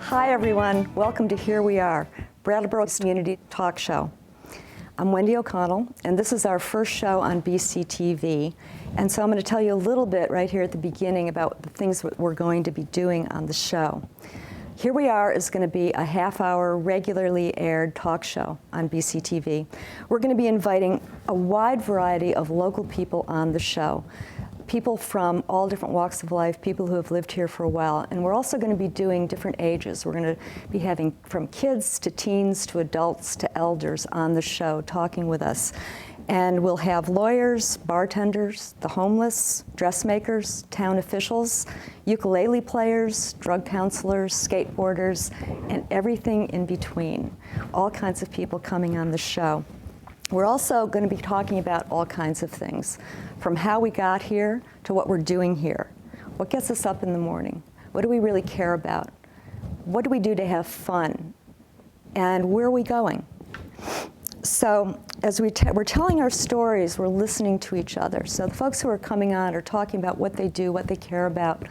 Hi everyone, welcome to Here We Are, Brattleboro Community Talk Show. I'm Wendy O'Connell, and this is our first show on BCTV. And so I'm going to tell you a little bit right here at the beginning about the things that we're going to be doing on the show. Here We Are is going to be a half-hour, regularly aired talk show on BCTV. We're going to be inviting a wide variety of local people on the show. People from all different walks of life, people who have lived here for a while. And we're also going to be doing different ages. We're going to be having from kids to teens to adults to elders on the show talking with us. And we'll have lawyers, bartenders, the homeless, dressmakers, town officials, ukulele players, drug counselors, skateboarders, and everything in between. All kinds of people coming on the show. We're also going to be talking about all kinds of things, from how we got here to what we're doing here. What gets us up in the morning? What do we really care about? What do we do to have fun? And where are we going? So as we're telling our stories, we're listening to each other. So the folks who are coming on are talking about what they do, what they care about,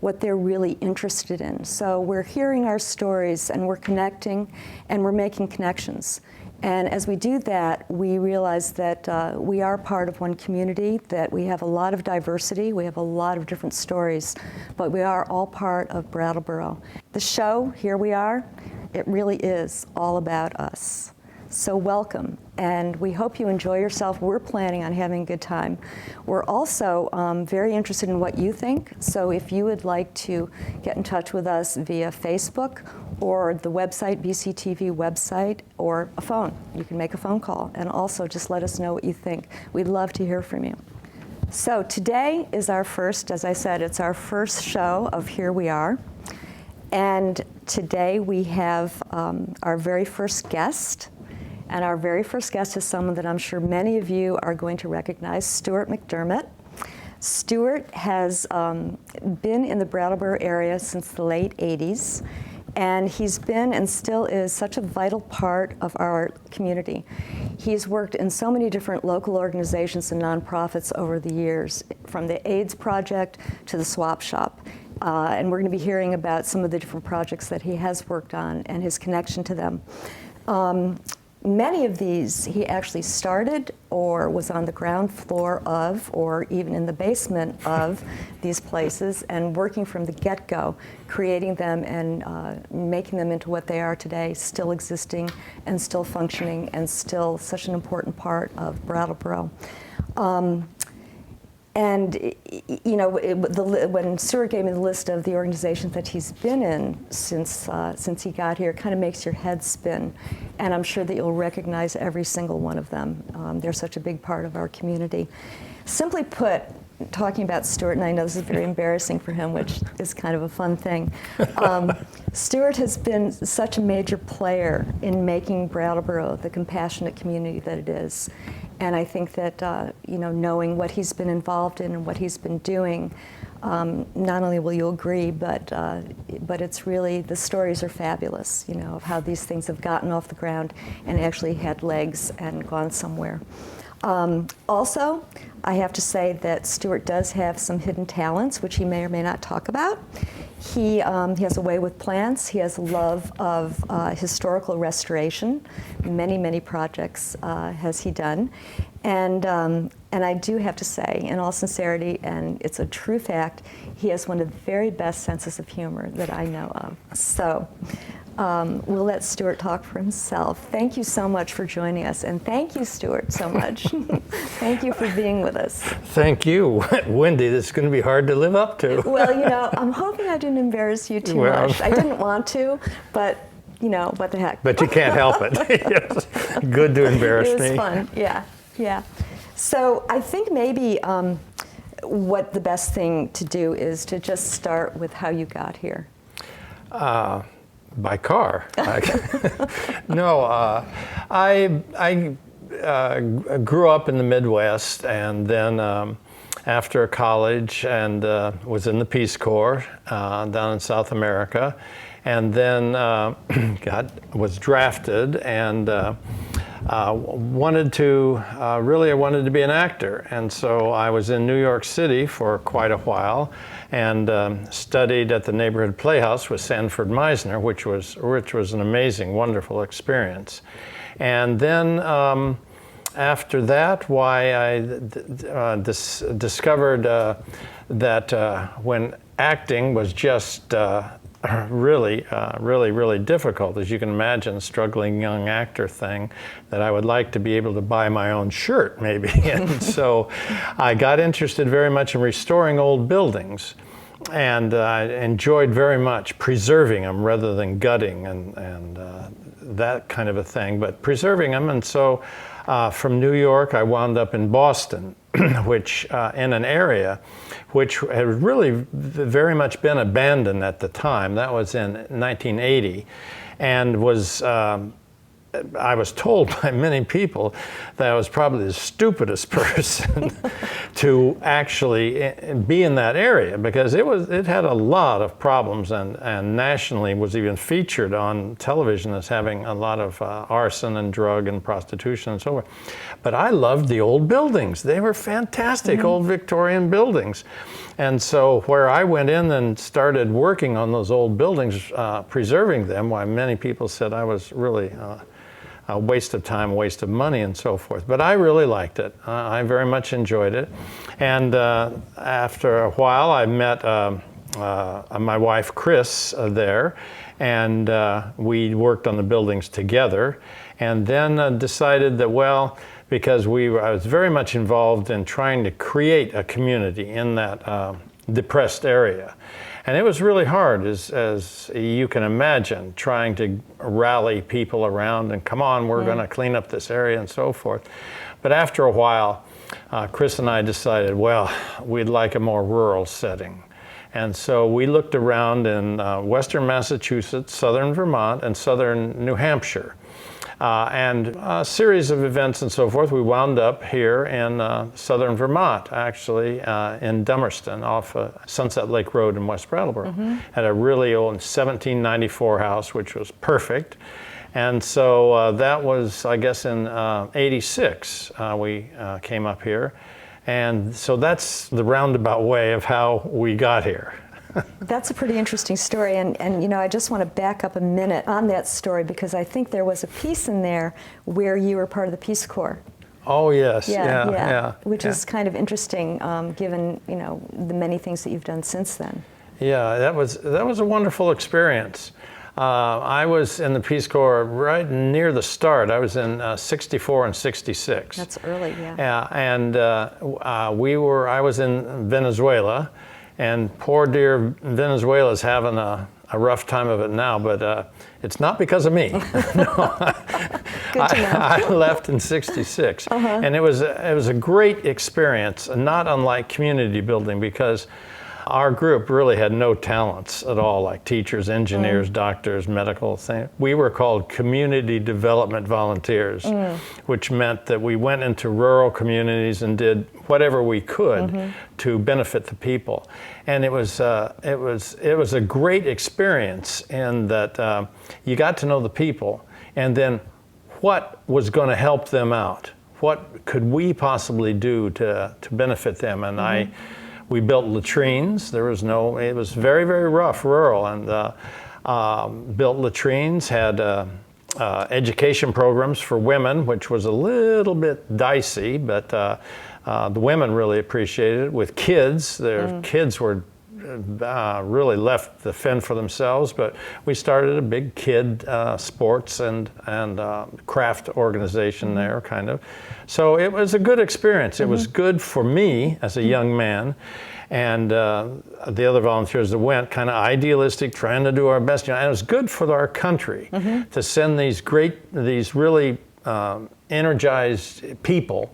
what they're really interested in. So we're hearing our stories and we're connecting and we're making connections. And as we do that, we realize that we are part of one community, that we have a lot of diversity, we have a lot of different stories, but we are all part of Brattleboro. The show, Here We Are, it really is all about us. So welcome, and we hope you enjoy yourself. We're planning on having a good time. We're also very interested in what you think, so if you would like to get in touch with us via Facebook or the website, BCTV website, or a phone, you can make a phone call, and also just let us know what you think. We'd love to hear from you. So today is our first, as I said, it's our first show of Here We Are, and today we have our very first guest. And our very first guest is someone that I'm sure many of you are going to recognize, Stewart McDermott. Stewart has been in the Brattleboro area since the late 80s, and he's been and still is such a vital part of our community. He's worked in so many different local organizations and nonprofits over the years, from the AIDS Project to the Swap Shop. And we're going to be hearing about some of the different projects that he has worked on and his connection to them. Many of these he actually started or was on the ground floor of, or even in the basement of these places, and working from the get-go, creating them and making them into what they are today, still existing and still functioning and still such an important part of Brattleboro. And you know, when Stuart gave me the list of the organizations that he's been in since he got here, it kind of makes your head spin. And I'm sure that you'll recognize every single one of them. They're such a big part of our community. Simply put, talking about Stuart, and I know this is very embarrassing for him, which is kind of a fun thing. Stuart has been such a major player in making Brattleboro the compassionate community that it is. And I think that, you know, knowing what he's been involved in and what he's been doing, not only will you agree, but it's really, the stories are fabulous, you know, of how these things have gotten off the ground and actually had legs and gone somewhere. Also, I have to say that Stuart does have some hidden talents, which he may or may not talk about. He has a way with plants. He has a love of historical restoration. Many, many projects has he done. And I do have to say, in all sincerity, and it's a true fact, he has one of the very best senses of humor that I know of. So we'll let Stuart talk for himself. Thank you so much for joining us, and thank you, Stuart, so much. Thank you for being with us. Thank you, Wendy. This is going to be hard to live up to. Well, you know, I'm hoping I didn't embarrass you too much. I didn't want to, but you know, what the heck. But you can't help it. Yes. Good to embarrass me. It was fun. Yeah, yeah. So I think maybe what the best thing to do is to just start with how you got here. By car. No, I grew up in the Midwest, and then after college, and was in the Peace Corps down in South America, and then was drafted and wanted to be an actor. And so I was in New York City for quite a while and studied at the neighborhood playhouse with Sanford Meisner, which was an amazing, wonderful experience. And then after that, I discovered that when acting was just really difficult, as you can imagine, struggling young actor thing, that I would like to be able to buy my own shirt maybe. And so I got interested very much in restoring old buildings, and I enjoyed very much preserving them rather than gutting and that kind of a thing, but preserving them. And so from New York, I wound up in Boston, which in an area which had really very much been abandoned at the time. That was in 1980, and was I was told by many people that I was probably the stupidest person to actually be in that area, because it had a lot of problems, and nationally was even featured on television as having a lot of arson and drug and prostitution and so forth. But I loved the old buildings. They were fantastic, old Victorian buildings. And so where I went in and started working on those old buildings, preserving them, why many people said I was really a waste of time, a waste of money, and so forth. But I really liked it. I very much enjoyed it. And after a while, I met my wife, Chris, there, and we worked on the buildings together. And then decided that, well, because I was very much involved in trying to create a community in that depressed area. And it was really hard, as you can imagine, trying to rally people around and come on, we're going to clean up this area and so forth. But after a while, Chris and I decided, well, we'd like a more rural setting. And so we looked around in western Massachusetts, southern Vermont, and southern New Hampshire. And a series of events and so forth, we wound up here in southern Vermont, actually, in Dummerston, off Sunset Lake Road in West Brattleboro. Had a really old 1794 house, which was perfect. And so that was, I guess, in '86, we came up here. And so that's the roundabout way of how we got here. That's a pretty interesting story, and you know, I just want to back up a minute on that story, because I think there was a piece in there where you were part of the Peace Corps. Oh yes, yeah. Which is kind of interesting, given, you know, the many things that you've done since then. Yeah, that was a wonderful experience. I was in the Peace Corps right near the start. I was in '64 and '66. That's early, yeah. Yeah, and I was in Venezuela. And poor dear Venezuela's having a rough time of it now, but it's not because of me. No, Good to know. I left in '66, and it was a great experience, not unlike community building, because our group really had no talents at all, like teachers, engineers, doctors, medical things. We were called community development volunteers, which meant that we went into rural communities and did whatever we could to benefit the people. And it was a great experience in that you got to know the people, and then what was going to help them out? What could we possibly do to benefit them? And we built latrines. It was very, very rough, rural, and built latrines, had education programs for women, which was a little bit dicey, but the women really appreciated it. With kids, their kids were really left to fend for themselves, but we started a big kid sports and craft organization there, kind of. So it was a good experience. It was good for me as a young man, and the other volunteers that went, kind of idealistic, trying to do our best. You know, and it was good for our country to send these really energized people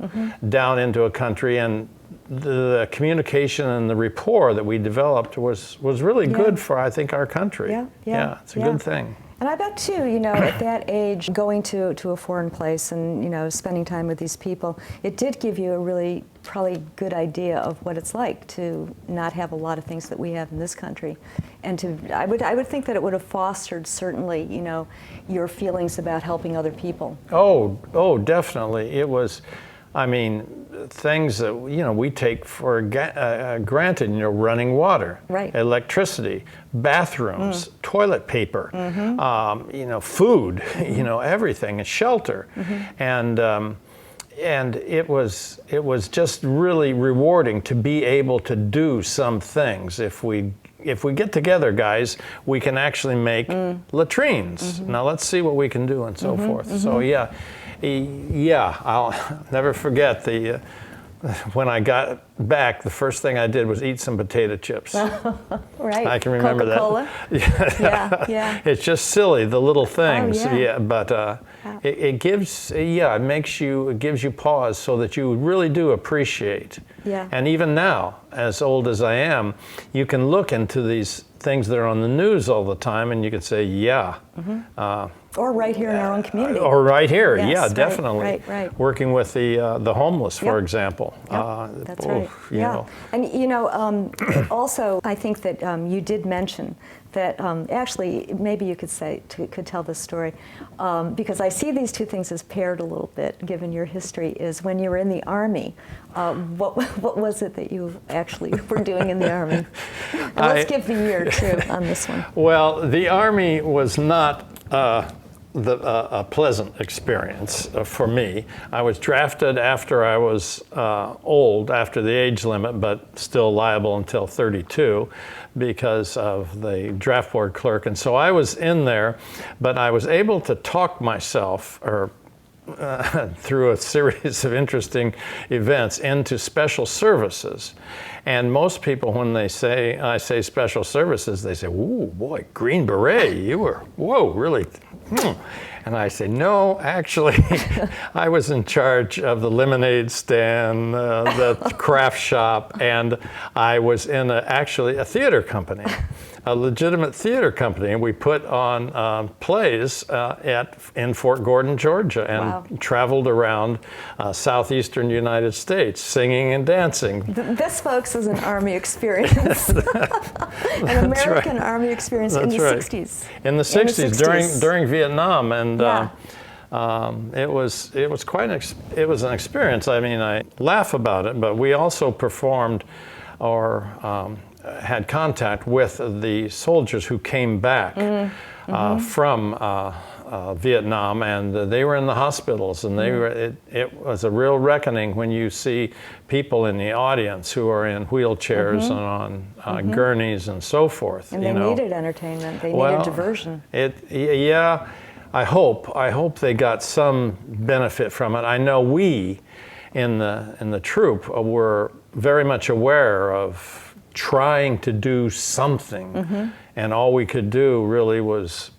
down into a country, and the communication and the rapport that we developed was really good for, I think, our country. Yeah, it's a good thing. And I bet too, at that age, going to a foreign place and, spending time with these people, it did give you a really probably good idea of what it's like to not have a lot of things that we have in this country. And I would think that it would have fostered certainly, your feelings about helping other people. Oh, definitely. It was, things that we take for granted, running water, right, electricity, bathrooms, toilet paper, food, everything, and shelter, and it was just really rewarding to be able to do some things. If we get together, guys, we can actually make latrines. Now let's see what we can do, and so forth. So yeah, I'll never forget when I got back, the first thing I did was eat some potato chips. Right. I can remember Coca-Cola? that. Yeah. It's just silly, the little things. Oh, yeah. But it gives you pause so that you really do appreciate. Yeah. And even now, as old as I am, you can look into these things that are on the news all the time, and you can say, or right here in our own community. Or right here, yes, yeah, right, definitely. Right. Working with the homeless, for example. Yep, that's right. And also, I think that you did mention that actually, maybe you could tell this story, because I see these two things as paired a little bit, given your history, is when you were in the Army, what was it that you actually were doing in the Army? And let's give the year, too, on this one. Well, the Army was not a pleasant experience for me. I was drafted after I was old, after the age limit, but still liable until 32 because of the draft board clerk. And so I was in there, but I was able to talk myself, through a series of interesting events, into special services. And most people, when I say special services, they say, "Ooh, boy, Green Beret, you were, whoa, really?" And I say, no, actually, I was in charge of the lemonade stand, the craft shop, and I was in actually a theater company, a legitimate theater company, and we put on plays in Fort Gordon, Georgia, and traveled around southeastern United States, singing and dancing. This, folks, is an Army experience, an American Army experience in the 60s. In the 60s, during Vietnam, and it was an experience. I mean, I laugh about it, but we also performed or had contact with the soldiers who came back from Vietnam, and they were in the hospitals, and they were. It was a real reckoning when you see people in the audience who are in wheelchairs and on gurneys and so forth. And they needed entertainment. They needed diversion. I hope they got some benefit from it. I know we in the troop were very much aware of trying to do something, and all we could do really was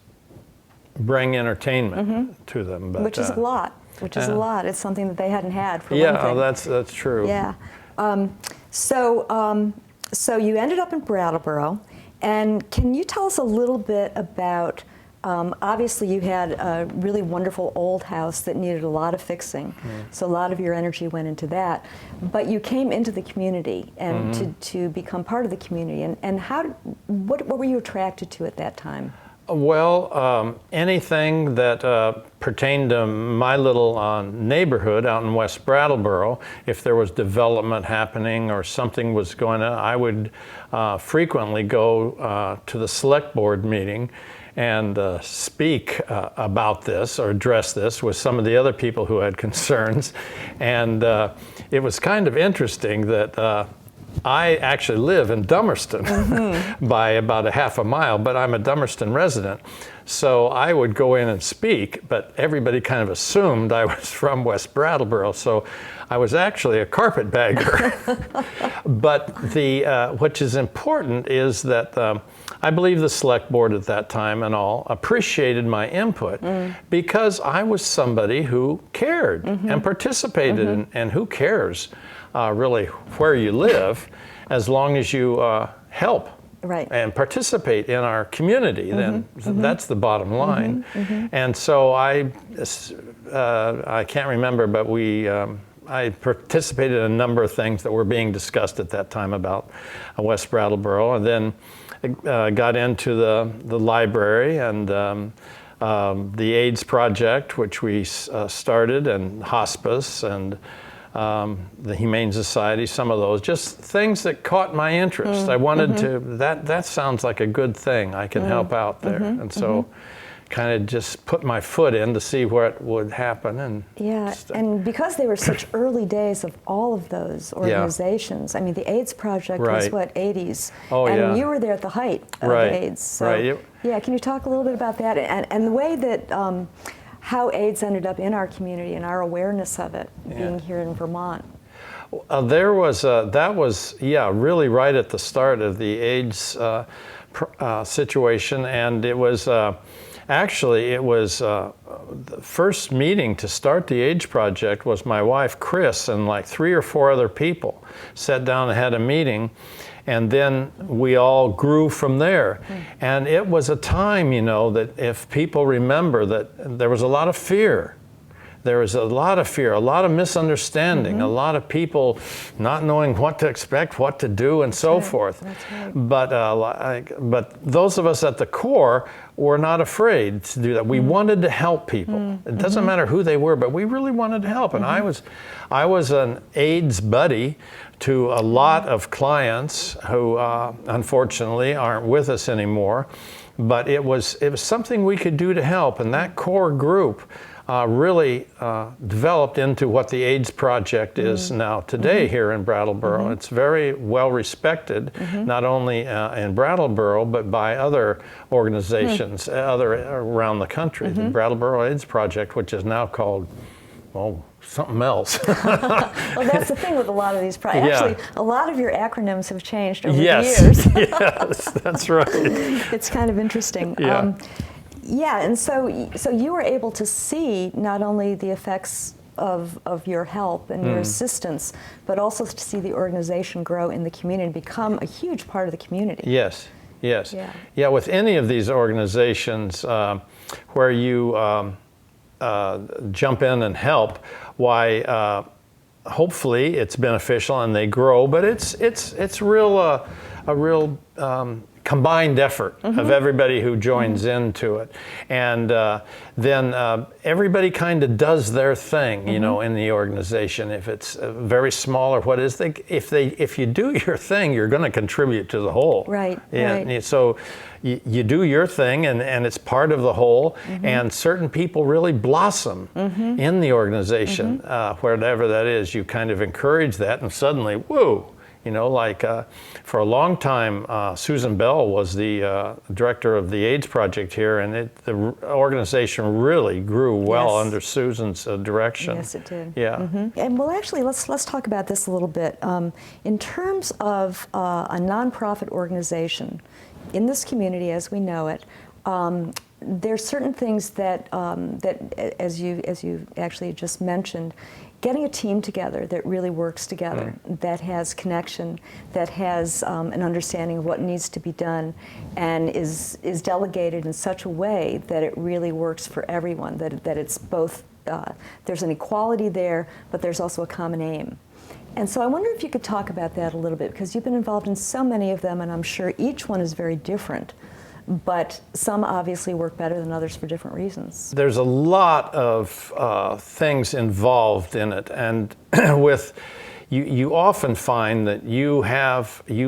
bring entertainment to them. But, which is a lot. It's something that they hadn't had for one thing. Yeah, that's true. Yeah. So you ended up in Brattleboro, and can you tell us a little bit about? Obviously, you had a really wonderful old house that needed a lot of fixing, so a lot of your energy went into that. But you came into the community and to become part of the community. And what were you attracted to at that time? Well, anything that pertained to my little neighborhood out in West Brattleboro, if there was development happening or something was going on, I would frequently go to the select board meeting and speak about this or address this with some of the other people who had concerns. And it was kind of interesting that I actually live in Dummerston by about a half a mile, but I'm a Dummerston resident. So I would go in and speak, but everybody kind of assumed I was from West Brattleboro. So I was actually a carpetbagger. But which is important is that I believe the select board at that time and all appreciated my input because I was somebody who cared and participated and who cares really where you live, as long as you help right. and participate in our community, then that's the bottom line. And so I can't remember, but I participated in a number of things that were being discussed at that time about West Brattleboro, and then got into the library and the AIDS Project, which we started, and hospice, and the Humane Society, some of those, just things that caught my interest. I wanted to, that sounds like a good thing. I can help out there. And so kind of just put my foot in to see what would happen. And yeah, and because they were such early days of all of those organizations, I mean, the AIDS Project was what, 80s? Oh, and you were there at the height of AIDS. So, yeah, can you talk a little bit about that and the way that how AIDS ended up in our community and our awareness of it being here in Vermont? There was, that was, really right at the start of the AIDS situation, and it was, actually, it was the first meeting to start the AIDS Project was my wife, Chris, and like 3 or 4 other people sat down and had a meeting, and then we all grew from there. And it was a time, you know, that if people remember that there was a lot of fear. There was a lot of fear, a lot of misunderstanding, a lot of people not knowing what to expect, what to do, and so forth. But those of us at the core were not afraid to do that. We wanted to help people. It doesn't matter who they were, but we really wanted to help. And I was an AIDS buddy to a lot of clients who unfortunately aren't with us anymore. But it was something we could do to help, and that core group really developed into what the AIDS Project is now today here in Brattleboro. It's very well respected, not only in Brattleboro, but by other organizations around the country. The Brattleboro AIDS Project, which is now called, something else. Well, that's the thing with a lot of these projects. Actually, a lot of your acronyms have changed over the years. Yes, that's right. It's kind of interesting. Yeah, and so you were able to see not only the effects of your help and your assistance, but also to see the organization grow in the community and become a huge part of the community. Yes. Yeah, with any of these organizations where you jump in and help, why hopefully it's beneficial and they grow, but it's real a real combined effort of everybody who joins into it, and then everybody kind of does their thing, you know, in the organization. If it's very small or what is, if you do your thing, you're going to contribute to the whole. Right. So you do your thing, and it's part of the whole. And certain people really blossom in the organization, wherever that is. You kind of encourage that, and suddenly, whoa. You know, like for a long time, Susan Bell was the director of the AIDS Project here, and the organization really grew well under Susan's direction. Yes, it did. Yeah. And well, actually, let's talk about this a little bit. In terms of a nonprofit organization in this community, as we know it, there's certain things that as you actually just mentioned. Getting a team together that really works together, that has connection, that has an understanding of what needs to be done, and is delegated in such a way that it really works for everyone, that it's both, there's an equality there, but there's also a common aim. And so I wonder if you could talk about that a little bit, because you've been involved in so many of them, and I'm sure each one is very different. But some obviously work better than others for different reasons. There's a lot of things involved in it, and with you often find that you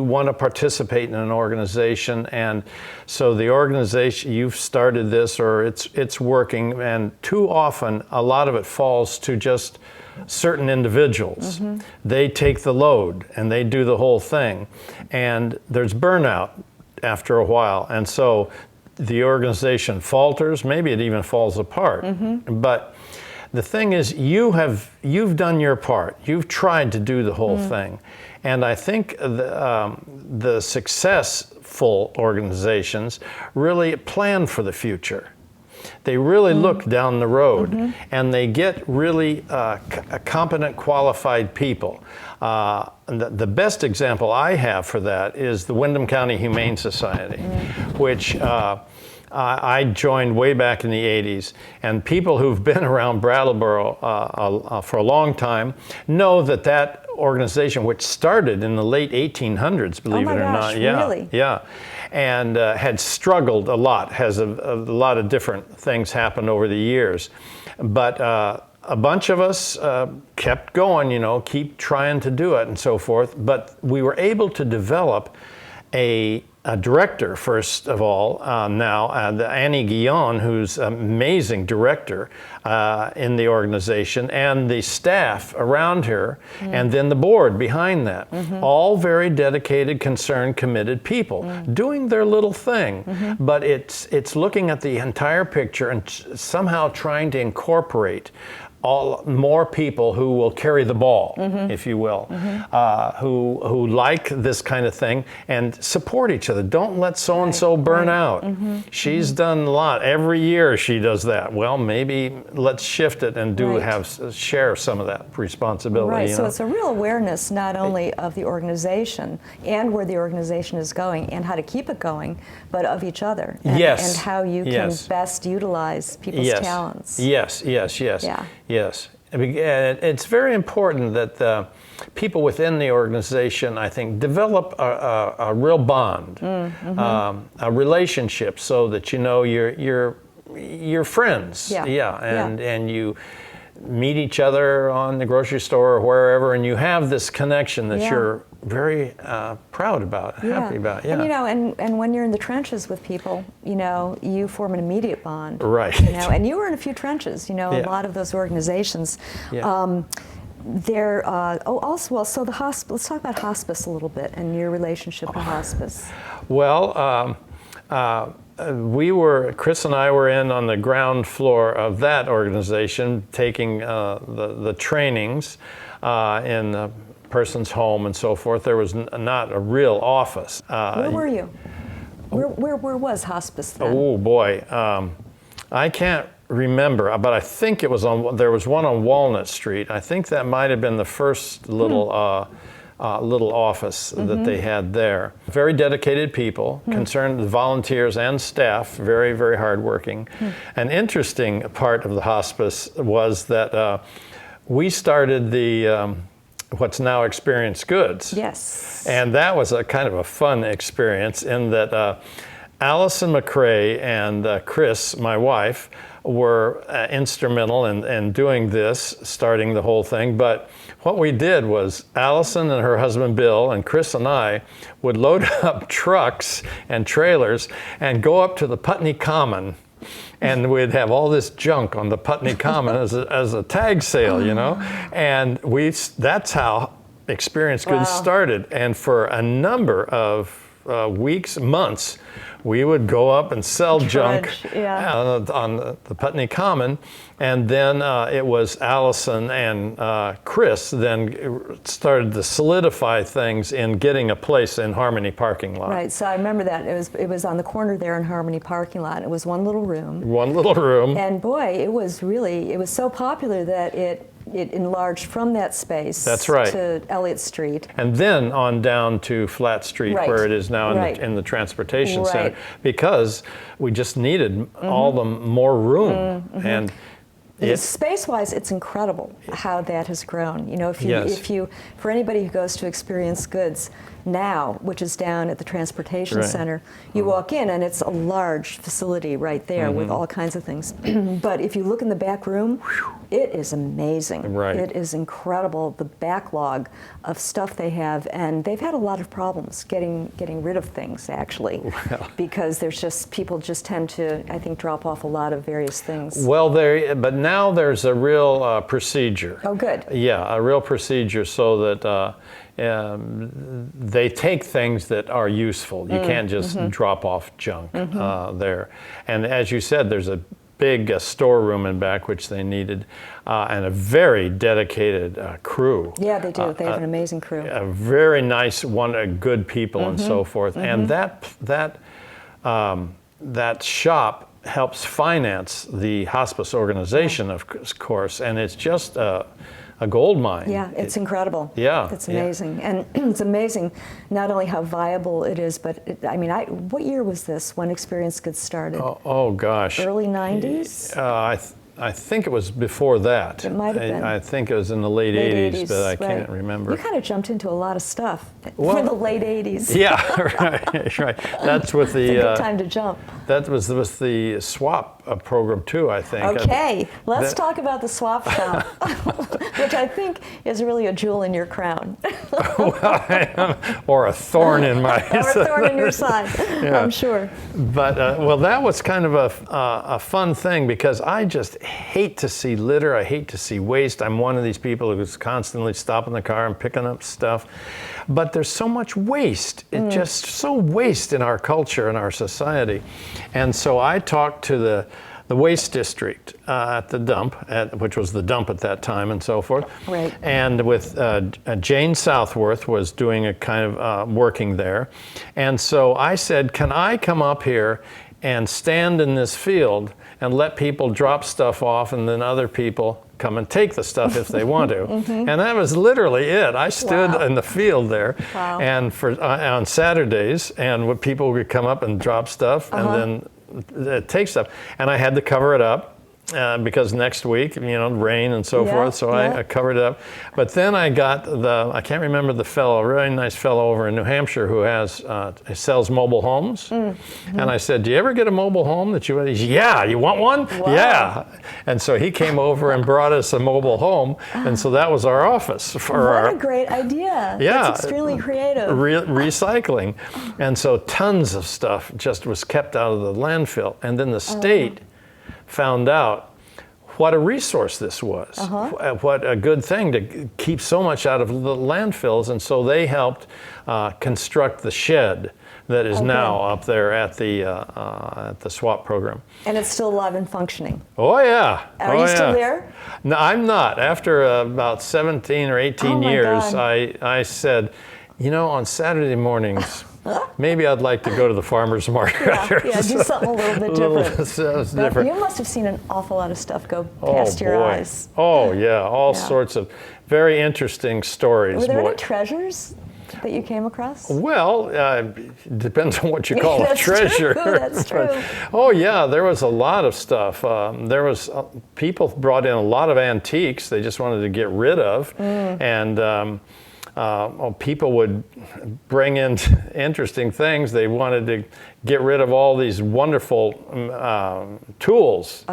want to participate in an organization, and so the organization, you've started this or it's working, and too often a lot of it falls to just certain individuals. They take the load and they do the whole thing, and there's burnout after a while, and so the organization falters, maybe it even falls apart. But the thing is, you've done your part. You've tried to do the whole thing, and I think the successful organizations really plan for the future. they really look down the road, and they get really competent, qualified people. The best example I have for that is the Windham County Humane Society, which I joined way back in the 80s, and people who've been around Brattleboro for a long time know that that organization, which started in the late 1800s, believe it or not, really? yeah, and had struggled a lot, has a lot of different things happened over the years, but a bunch of us kept going, you know, keep trying to do it and so forth, but we were able to develop a director, first of all, now, Annie Guillon, who's an amazing director in the organization, and the staff around her, and then the board behind that. All very dedicated, concerned, committed people doing their little thing. But it's looking at the entire picture and somehow trying to incorporate more people who will carry the ball, if you will, who like this kind of thing and support each other. Don't let so-and-so burn out. She's done a lot. Every year she does that. Well, maybe let's shift it and share some of that responsibility. Right, you so know? it's a real awareness not only of the organization and where the organization is going and how to keep it going, but of each other and how you can best utilize people's talents. Yes. Yes. It's very important that people within the organization, I think, develop a real bond, a relationship, so that you know you're friends. And you meet each other on the grocery store or wherever, and you have this connection that you're very proud about, happy about. And you know, and when you're in the trenches with people, you know, you form an immediate bond. Right. You know, and you were in a few trenches. You know, a lot of those organizations. They're so the hospice. Let's talk about hospice a little bit and your relationship to hospice. Well, Chris and I were in on the ground floor of that organization, taking the trainings in a person's home and so forth. There was not a real office. Where were you? Where was hospice then? Oh boy, I can't remember, but I think there was one on Walnut Street. I think that might have been the first little office that they had there. Very dedicated people, concerned volunteers and staff, very, very hardworking. An interesting part of the hospice was that we started the what's now Experience Goods. Yes. And that was a kind of a fun experience in that Allison McCrae and Chris, my wife, were instrumental in doing this, starting the whole thing. But what we did was Allison and her husband Bill and Chris and I would load up trucks and trailers and go up to the Putney Common, and we'd have all this junk on the Putney Common as a tag sale, you know, and that's how Experience Goods started. And for a number of weeks, months, we would go up and sell junk on the Putney Common, and then it was Allison and Chris then started to solidify things in getting a place in Harmony parking lot. Right, so I remember that. It was on the corner there in Harmony parking lot. It was one little room. One little room. And boy, it was so popular that it enlarged from that space to Elliott Street. And then on down to Flat Street, where it is now in the transportation center, because we just needed all the more room. And space-wise, it's incredible how that has grown. You know, if you for anybody who goes to Experience Goods now, which is down at the transportation center, you walk in and it's a large facility right there with all kinds of things. But if you look in the back room, it is amazing. Right. It is incredible, the backlog of stuff they have, and they've had a lot of problems getting rid of things, actually, because people just tend to, I think, drop off a lot of various things. Well, but now there's a real procedure. Oh, good. Yeah, a real procedure so that they take things that are useful. You can't just drop off junk there. And as you said, there's a big storeroom in back, which they needed, and a very dedicated crew. Yeah, they do. They have an amazing crew. A very nice good people and so forth. And that shop helps finance the hospice organization, of course, and it's just a gold mine. Yeah, it's incredible. Yeah. It's amazing. And it's amazing not only how viable it is, but what year was this when Experience Good started? Oh gosh. Early 90s? I think it was before that. It might have been. I think it was in the late 80s, but I can't right. remember. You kind of jumped into a lot of stuff for the late 80s. Yeah, right. That's with the. It's a good time to jump. That was with the SWAP program too, I think. Okay, let's talk about the swap shop, which I think is really a jewel in your crown. Or a thorn in my. Or a thorn in your side, Yeah. I'm sure. But well, that was kind of a fun thing because I just hate to see litter. I hate to see waste. I'm one of these people who's constantly stopping the car and picking up stuff. But there's so much waste. It's just so waste in our culture and our society. And so I talked to the waste district at the dump, which was the dump at that time and so forth. Right. And with Jane Southworth was doing a kind of working there. And so I said, can I come up here and stand in this field and let people drop stuff off and then other people come and take the stuff if they want to. And that was literally it. I stood in the field there and on Saturdays, and people would come up and drop stuff and then take stuff. And I had to cover it up. Because next week, rain and so forth, so I covered it up. But then I got I can't remember the fellow, a really nice fellow over in New Hampshire who sells mobile homes. And I said, do you ever get a mobile home that he said, yeah, you want one? Wow. Yeah. And so he came over and brought us a mobile home. And so that was our office. What a great idea. Yeah. That's extremely creative. Recycling. And so tons of stuff just was kept out of the landfill. And then the state found out what a resource this was, what a good thing to keep so much out of the landfills, and so they helped construct the shed that is now up there at the SWAP program. And it's still alive and functioning. Oh yeah. Are you still there? No, I'm not. After about 17 or 18 years, I said, on Saturday mornings, maybe I'd like to go to the farmer's market. Yeah, do something a little bit different. Different. You must have seen an awful lot of stuff go past your eyes. Oh, yeah, all sorts of very interesting stories. Were there any treasures that you came across? Well, depends on what you call a treasure. That's true. Oh, yeah, there was a lot of stuff. There was people brought in a lot of antiques they just wanted to get rid of. And people would bring in interesting things. They wanted to get rid of all these wonderful tools.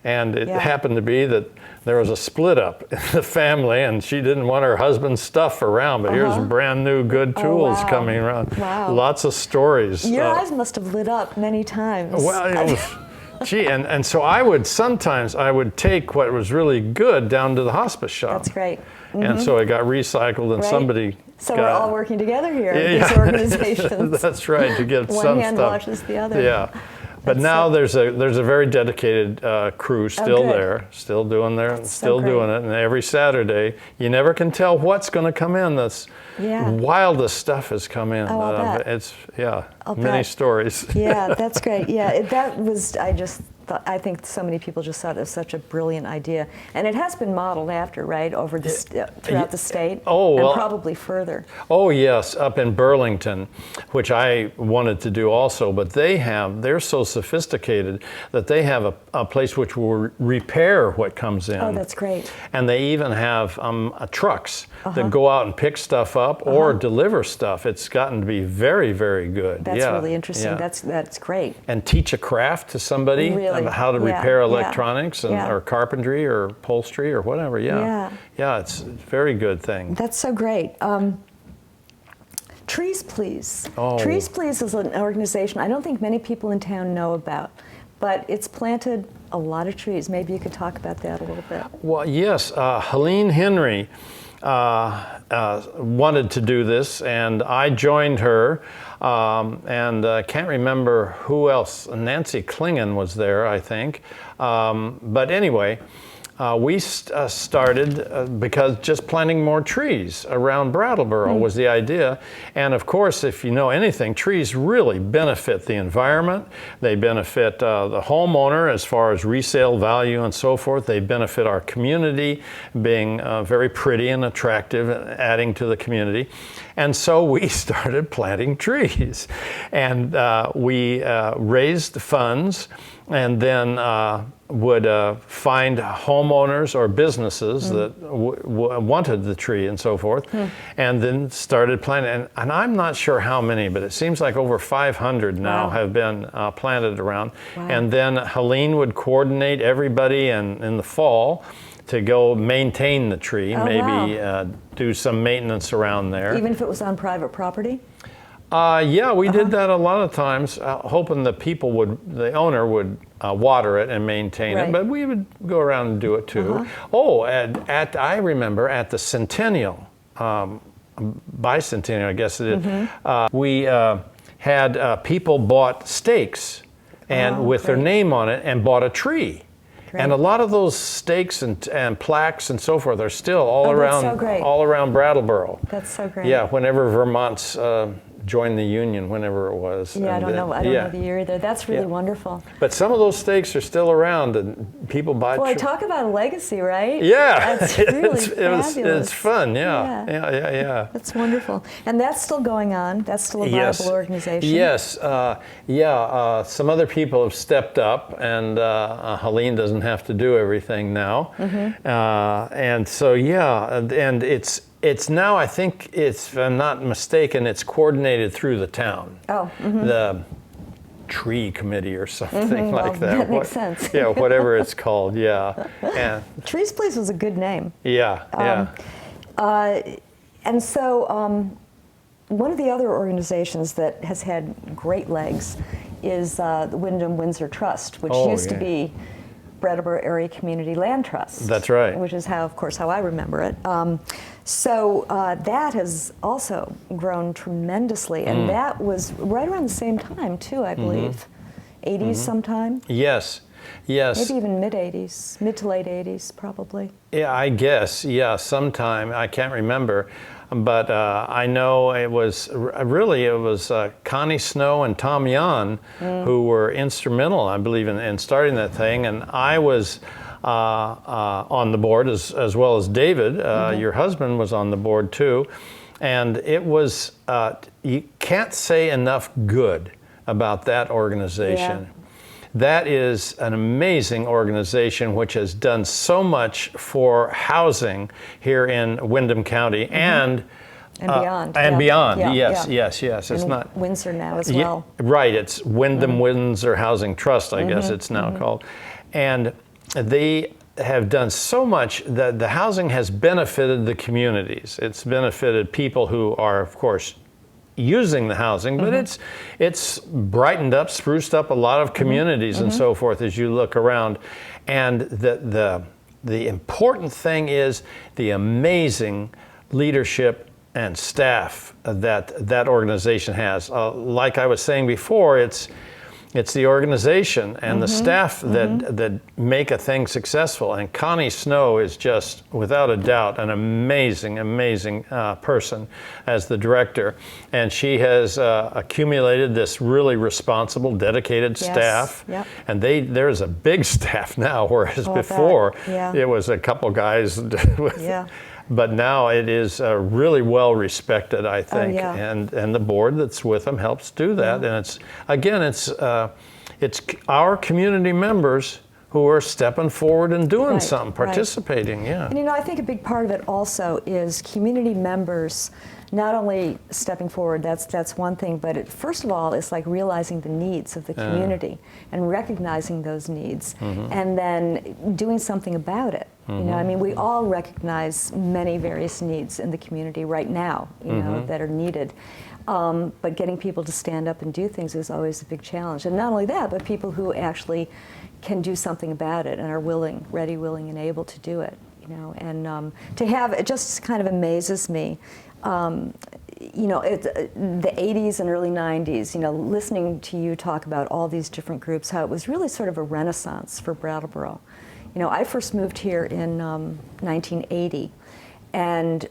And it happened to be that there was a split up in the family, and she didn't want her husband's stuff around, but here's brand new good tools coming around. Lots of stories. Your eyes must have lit up many times. Well, it was, gee, and so I would take what was really good down to the hospice shop. That's great. And so it got recycled, and somebody. So we're all working together here, these organizations. That's right, to get some stuff. One hand washes the other. Yeah. But now there's a very dedicated crew still there, still doing it, and every Saturday you never can tell what's going to come in. That's wildest stuff has come in. It's many stories. Yeah, that's great. Yeah, that was I think so many people just thought it was such a brilliant idea, and it has been modeled after, right, over throughout the state, and probably further. Oh yes, up in Burlington, which I wanted to do also, but they're so sophisticated that they have a place which will repair what comes in. Oh, that's great. And they even have trucks that go out and pick stuff up or deliver stuff. It's gotten to be very, very good. That's really interesting. Yeah. That's great. And teach a craft to somebody. Really? How to repair electronics or carpentry or upholstery or whatever. Yeah, it's a very good thing. That's so great. Trees Please. Trees Please is an organization I don't think many people in town know about, but it's planted a lot of trees. Maybe you could talk about that a little bit. Well, yes, Helene Henry wanted to do this, and I joined her. And I can't remember who else. Nancy Klingon was there, I think. But anyway, we started because just planting more trees around Brattleboro was the idea. And of course, if you know anything, trees really benefit the environment. They benefit the homeowner as far as resale value and so forth. They benefit our community, being very pretty and attractive, adding to the community. And so we started planting trees. And we raised funds and then would find homeowners or businesses that wanted the tree and so forth, and then started planting. And I'm not sure how many, but it seems like over 500 now have been planted around. Wow. And then Helene would coordinate everybody in the fall to go maintain the tree, do some maintenance around there. Even if it was on private property? Yeah, we did that a lot of times, hoping the owner would water it and maintain it, but we would go around and do it too. Oh, I remember at the Centennial, bicentennial, I guess it is, we had people bought stakes and with their name on it and bought a tree. Great. And a lot of those stakes and plaques and so forth are still all around Brattleboro. That's so great. Yeah, whenever Vermont's joined the Union, whenever it was. Yeah, I don't know the year either. That's really wonderful. But some of those stakes are still around, and people buy. Boy, talk about a legacy, right? Yeah, that's really fabulous. It's fun. Yeah. That's wonderful, and that's still going on. That's still a viable organization. Yes, some other people have stepped up, and Helene doesn't have to do everything now, and so and it's now, I think, if I'm not mistaken, it's coordinated through the town. The tree committee or something like that. That makes sense. Yeah, whatever it's called, And Trees Please was a good name. Yeah. And so one of the other organizations that has had great legs is the Wyndham-Windsor Trust, which used to be Brattleboro Area Community Land Trust. That's right. Which is how I remember it. So that has also grown tremendously, and that was right around the same time too, I believe. 80s sometime? Yes. Maybe even mid-80s, mid to late 80s probably. Yeah, I guess, sometime, I can't remember. But I know it was Connie Snow and Tom Yan who were instrumental, I believe, in starting that thing. And I was on the board as well as David. Your husband was on the board too. And it was, you can't say enough good about that organization. Yeah. That is an amazing organization which has done so much for housing here in Windham County and beyond. Yes. It's and not Windsor now as well. Right. It's Wyndham-Windsor Housing Trust, I guess it's now called. And they have done so much that the housing has benefited the communities. It's benefited people who are, of course, using the housing, but it's brightened up, spruced up a lot of communities and so forth as you look around. And the important thing is the amazing leadership and staff that organization has. Like I was saying before, it's the organization and the staff that make a thing successful. And Connie Snow is just, without a doubt, an amazing person as the director. And she has accumulated this really responsible, dedicated staff. Yep. And there's a big staff now, whereas before it was a couple guys But now it is really well respected, I think, and the board that's with them helps do that. And it's our community members who are stepping forward and doing something, participating. And I think a big part of it also is community members not only stepping forward, that's one thing, but first of all, it's like realizing the needs of the community and recognizing those needs and then doing something about it. We all recognize many various needs in the community right now, that are needed. But getting people to stand up and do things is always a big challenge. And not only that, but people who actually can do something about it and are ready, willing, and able to do it. And to have, it just kind of amazes me. The 80s and early 90s, listening to you talk about all these different groups, how it was really sort of a renaissance for Brattleboro. I first moved here in 1980, and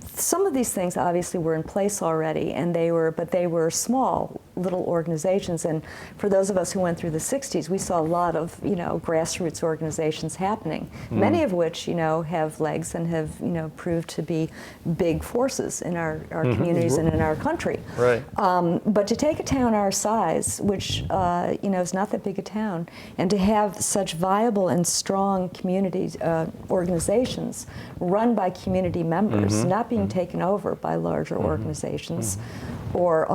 some of these things obviously were in place already, but they were small little organizations. And for those of us who went through the 60s, we saw a lot of grassroots organizations happening, many of which have legs and have proved to be big forces in our communities and in our country. Right. But to take a town our size, which is not that big a town, and to have such viable and strong community organizations run by community members, not being taken over by larger organizations or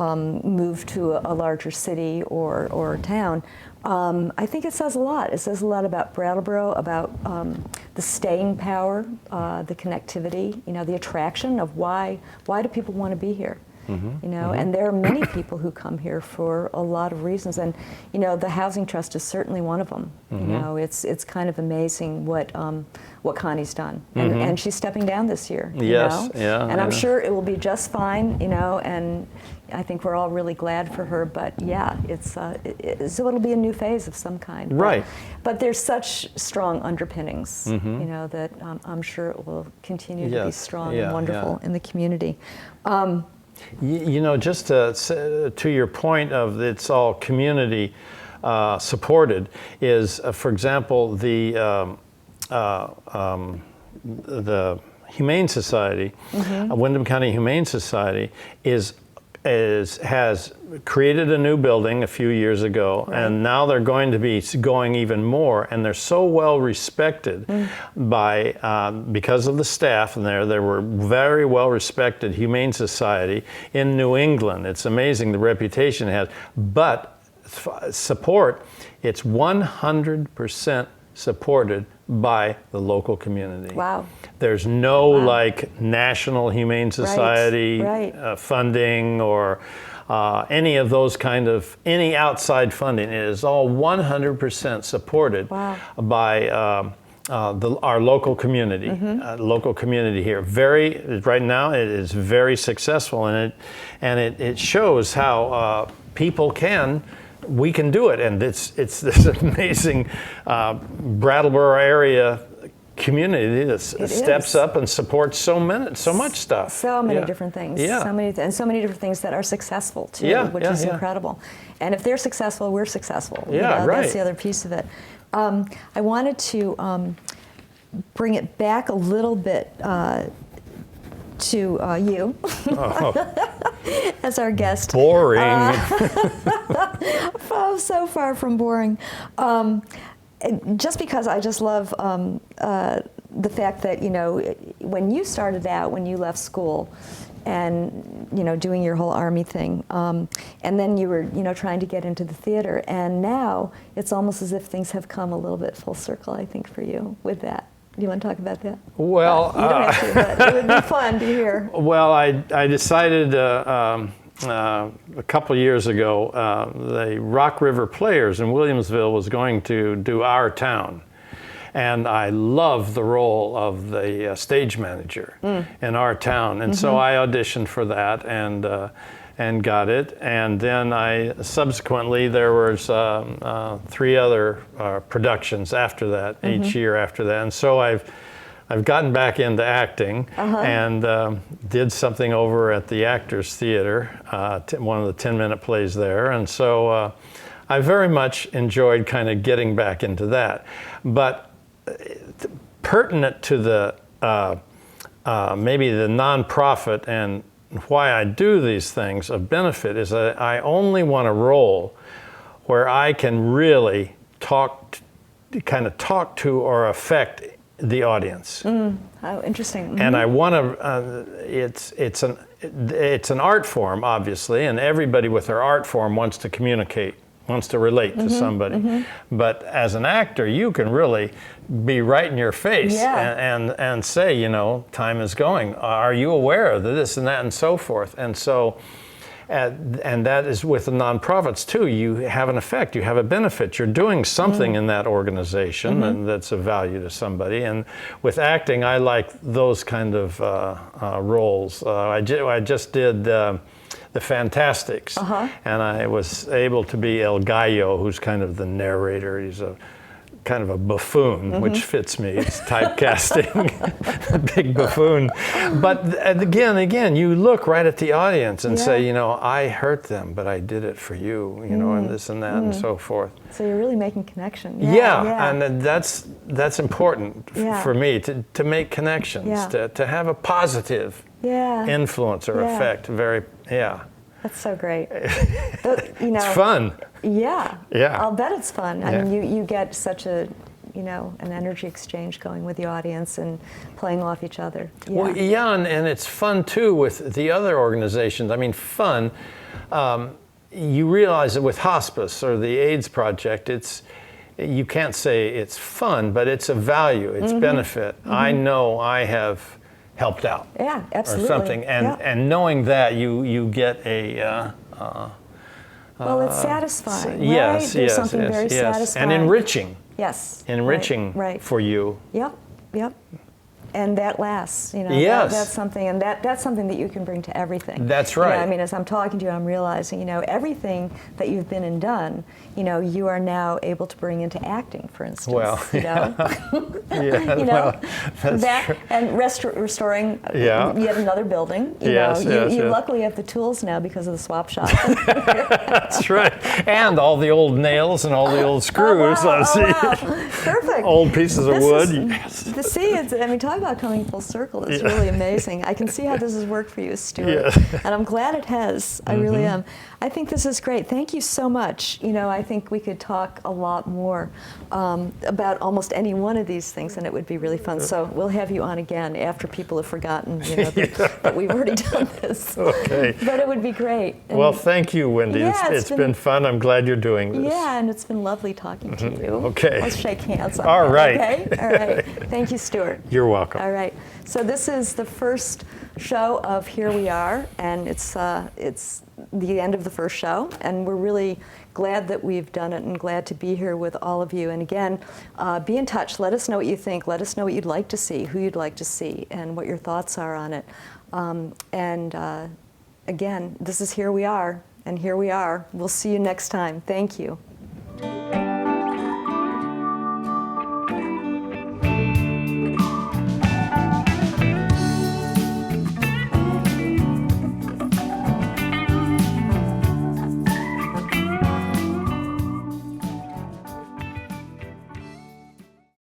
moved to a larger city or town, I think it says a lot. It says a lot about Brattleboro, about the staying power, the connectivity, the attraction of why do people want to be here? And there are many people who come here for a lot of reasons, and the Housing Trust is certainly one of them. It's kind of amazing what Connie's done, and she's stepping down this year. Yes, yeah. And I'm sure it will be just fine. And I think we're all really glad for her. But yeah, so it'll be a new phase of some kind. Right. But there's such strong underpinnings, that I'm sure it will continue to be strong and wonderful in the community. Just to your point of it's all community supported is, for example, the Humane Society, Windham County Humane Society, has created a new building a few years ago, and now they're going to be going even more, and they're so well respected by because of the staff in there. They were very well respected Humane Society in New England. It's amazing the reputation it has, but support, it's 100% supported by the local community. Wow. There's no National Humane Society funding or any of those any outside funding. It is all 100% supported by our local community. Local community here. Right now it is very successful, and it shows how we can do it, and it's this amazing Brattleboro area community that steps up and supports so much stuff. So many different things. Yeah. So many different things that are successful too, which is incredible. And if they're successful, we're successful. Yeah, right. That's the other piece of it. I wanted to bring it back a little bit to you as our guest. Boring. So far from boring. Just because I just love the fact that, when you started out, when you left school and, doing your whole Army thing, and then you were, trying to get into the theater, and now it's almost as if things have come a little bit full circle, I think, for you with that. Do you want to talk about that? Well, you don't have to, but it would be fun to hear. Well, I decided a couple years ago, the Rock River Players in Williamsville was going to do Our Town. And I love the role of the stage manager in Our Town. And so I auditioned for that and got it. And then subsequently there was 3 other productions after that, each year after that. And so I've gotten back into acting and did something over at the Actors Theater, one of the 10-minute plays there. And so I very much enjoyed kind of getting back into that. But pertinent to the maybe the nonprofit and why I do these things of benefit is that I only want a role where I can really talk to or affect the audience. How interesting. And I want to. It's an art form, obviously, and everybody with their art form wants to communicate, wants to relate to somebody. But as an actor, you can really be right in your face and say, time is going. Are you aware of this and that and so forth? And so, and that is with the nonprofits too. You have an effect. You have a benefit. You're doing something in that organization, and that's of value to somebody. And with acting, I like those kind of roles. I just did The Fantastics, and I was able to be El Gallo, who's kind of the narrator. He's a kind of a buffoon, which fits me. It's typecasting, a big buffoon. But again, you look right at the audience and say, you know, I hurt them, but I did it for you, you know, and this and that and so forth. So you're really making connection. And that's important for me, to make connections, to have a positive influence or effect. That's so great. You know, it's fun. Yeah. I'll bet it's fun. I mean, you get such a, you know, an energy exchange going with the audience and playing off each other. Well, and it's fun too with the other organizations. I mean, fun. You realize that with hospice or the AIDS Project, you can't say it's fun, but it's a value, it's benefit. I know I have helped out. Yeah, absolutely. Or something, and knowing that you get a. Well, it's satisfying, right? Yes, There's something very satisfying. And enriching. Yes. Enriching for you. Yep. And that lasts, you know. That's something, and that's something that you can bring to everything. That's right. You know, I mean, as I'm talking to you, I'm realizing, you know, everything that you've been and done, you know, you are now able to bring into acting, for instance. Well, you know, you know, that's true. And restoring yet another building. You know, you luckily have the tools now because of the swap shop. That's right. And all the old nails and all the old screws. Wow. Perfect. Old pieces of wood. I mean, talk about coming full circle. It's really amazing. I can see how this has worked for you, Stuart. And I'm glad it has. I really am. I think this is great. Thank you so much. You know, I think we could talk a lot more about almost any one of these things, and it would be really fun. So we'll have you on again after people have forgotten, you know, that we've already done this. Okay. But it would be great. And well, thank you, Wendy. It's been fun. I'm glad you're doing this. Yeah, and it's been lovely talking to you. Okay. Let's shake hands on All that, right. Okay? All right. Thank you, Stuart. You're welcome. All right. So this is the first show of Here We Are, and it's the end of the first show, and we're really glad that we've done it and glad to be here with all of you. And again, be in touch. Let us know what you think. Let us know what you'd like to see, who you'd like to see, and what your thoughts are on it. Again, this is Here We Are, and here we are. We'll see you next time. Thank you.